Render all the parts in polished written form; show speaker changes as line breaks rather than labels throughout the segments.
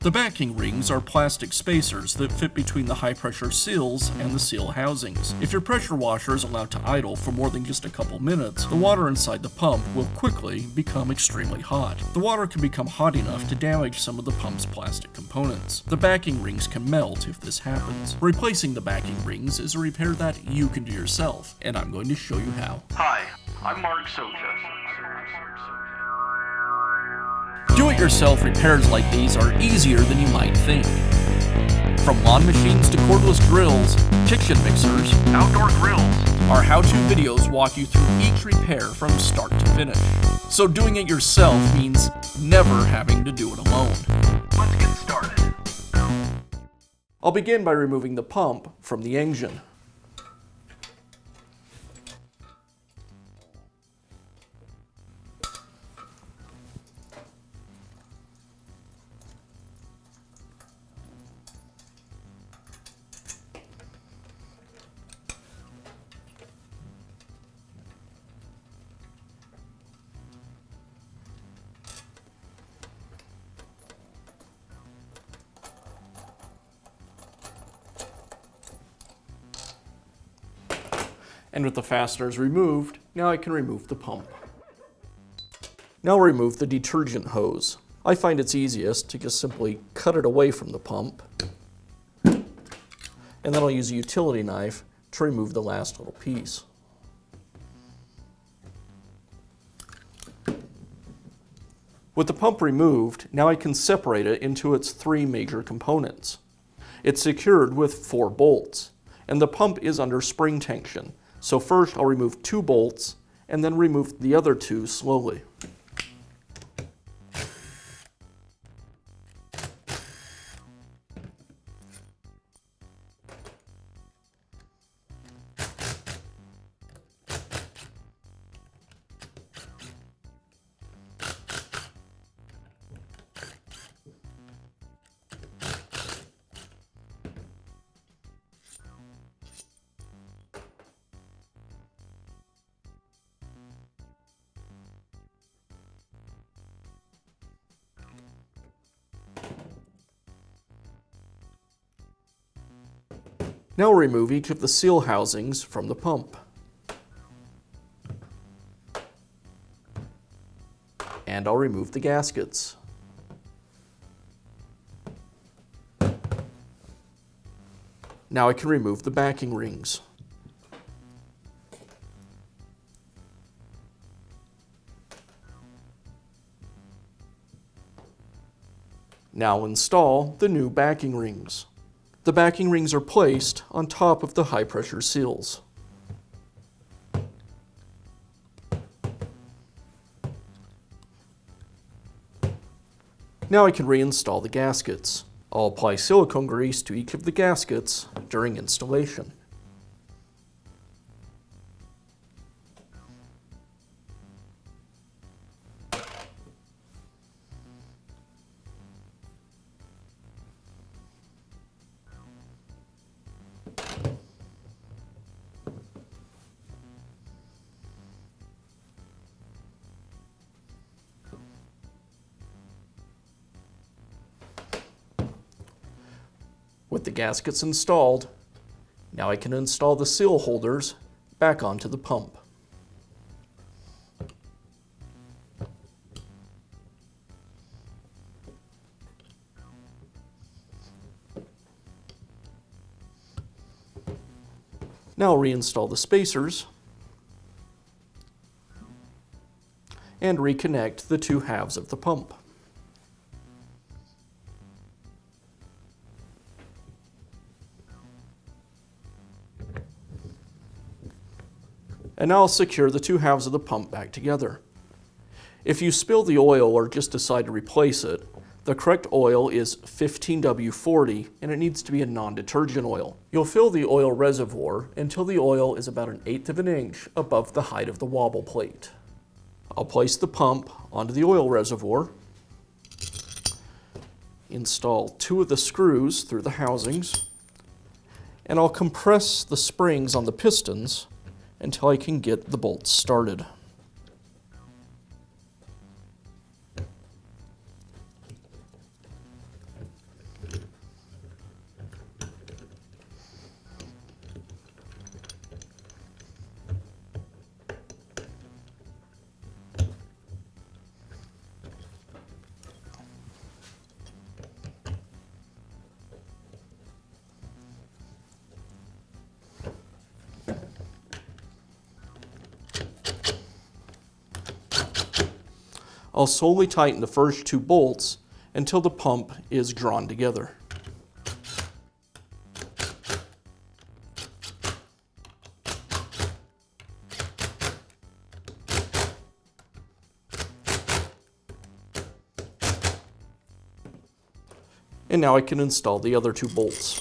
The backing rings are plastic spacers that fit between the high-pressure seals and the seal housings. If your pressure washer is allowed to idle for more than just a couple minutes, the water inside the pump will quickly become extremely hot. The water can become hot enough to damage some of the pump's plastic components. The backing rings can melt if this happens. Replacing the backing rings is a repair that you can do yourself, and I'm going to show you how.
Hi, I'm Mark Socha.
Do-it-yourself repairs like these are easier than you might think. From lawn machines to cordless drills, kitchen mixers,
Outdoor grills.
our how-to videos walk you through each repair from start to finish. So doing it yourself means never having to do it alone.
Let's get started.
I'll begin by removing the pump from the engine. And with the fasteners removed, now I can remove the pump. Now remove the detergent hose. I find it's easiest to just simply cut it away from the pump, and then I'll use a utility knife to remove the last little piece. With the pump removed, now I can separate it into its three major components. It's secured with 4 bolts, and the pump is under spring tension. So first I'll remove 2 bolts and then remove the other 2 slowly. Now remove each of the seal housings from the pump. And I'll remove the gaskets. Now I can remove the backing rings. Now install the new backing rings. The backing rings are placed on top of the high-pressure seals. Now I can reinstall the gaskets. I'll apply silicone grease to each of the gaskets during installation. With the gaskets installed, now I can install the seal holders back onto the pump. Now I'll reinstall the spacers and reconnect the 2 halves of the pump. And now I'll secure the 2 halves of the pump back together. If you spill the oil or just decide to replace it, the correct oil is 15W40 and it needs to be a non-detergent oil. You'll fill the oil reservoir until the oil is about 1/8 of an inch above the height of the wobble plate. I'll place the pump onto the oil reservoir, install 2 of the screws through the housings, and I'll compress the springs on the pistons until I can get the bolts started. I'll slowly tighten the first 2 bolts until the pump is drawn together. And now I can install the other 2 bolts.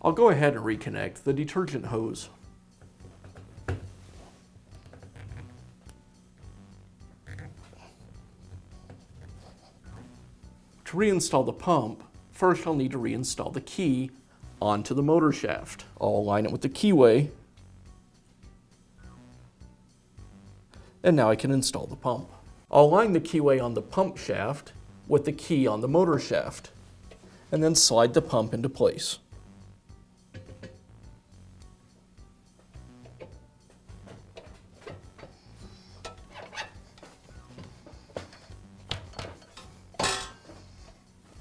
I'll go ahead and reconnect the detergent hose. To reinstall the pump, first I'll need to reinstall the key onto the motor shaft. I'll align it with the keyway, and now I can install the pump. I'll align the keyway on the pump shaft with the key on the motor shaft, and then slide the pump into place.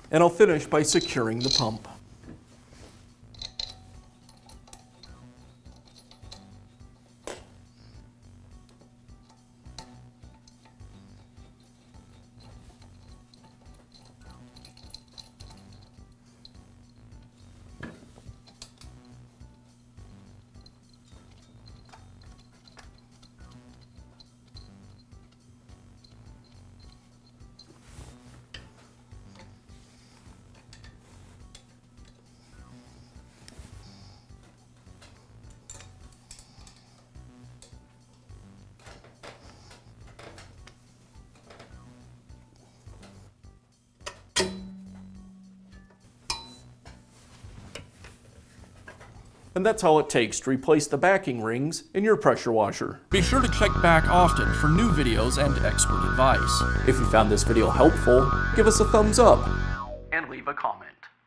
And I'll finish by securing the pump. And that's all it takes to replace the backing rings in your pressure washer. Be sure to check back often for new videos and expert advice. If you found this video helpful, give us a thumbs up
And leave a comment.